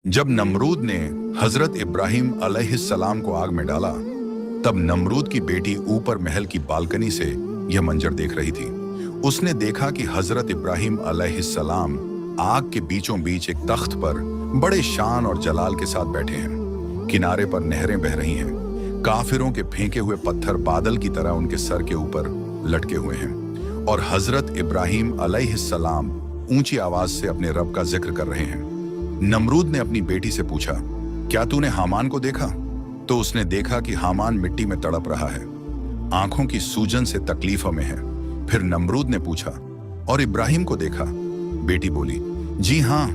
जब नमरूद ने हजरत इब्राहिम अलैहिस्सलाम को आग में डाला, तब नमरूद की बेटी ऊपर महल की बालकनी से यह मंजर देख रही थी। उसने देखा कि हजरत इब्राहिम अलैहिस्सलाम आग के बीचों बीच एक तख्त पर बड़े शान और जलाल के साथ बैठे हैं। किनारे पर नहरें बह रही हैं। काफिरों के फेंके हुए पत्थर बादल की तरह उनके सर के ऊपर लटके हुए हैं और हजरत इब्राहिम अलैहिस्सलाम ऊंची आवाज से अपने रब का जिक्र कर रहे हैं। नमरूद ने अपनी बेटी से पूछा, क्या तूने हामान को देखा? तो उसने देखा कि हामान मिट्टी में तड़प रहा है, आंखों की सूजन से तकलीफों में है। फिर नमरूद ने पूछा, और इब्राहिम को देखा? बेटी बोली, जी हाँ,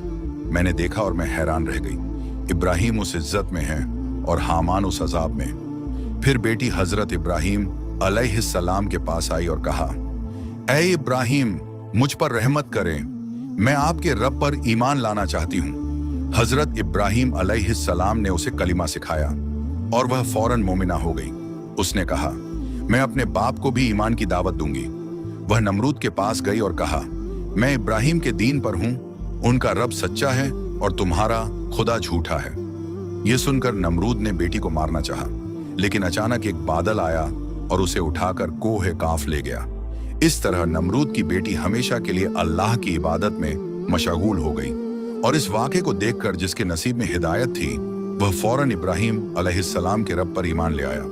मैंने देखा और मैं हैरान रह गई। इब्राहिम उस इज्जत में है और हामान उस अजाब में। फिर बेटी हजरत इब्राहिम अलैहिस्सलाम के पास आई और कहा, ऐ इब्राहिम, मुझ पर रहमत करें, मैं आपके रब पर ईमान लाना चाहती हूँ। हजरत इब्राहिम अलैहिस्सलाम ने उसे कलिमा सिखाया और वह फौरन मोमिना हो गई। उसने कहा, मैं अपने बाप को भी ईमान की दावत दूंगी। वह नमरूद के पास गई और कहा, मैं इब्राहिम के दीन पर हूं, उनका रब सच्चा है और तुम्हारा खुदा झूठा है। यह सुनकर नमरूद ने बेटी को मारना चाहा, लेकिन अचानक एक बादल आया और उसे उठाकर कोहे काफ ले गया। इस तरह नमरूद की बेटी हमेशा के लिए अल्लाह की इबादत में मशगूल हो गई और इस वाक़े को देखकर जिसके नसीब में हिदायत थी, वह फौरन इब्राहिम अलैहिस्सलाम के रब पर ईमान ले आया।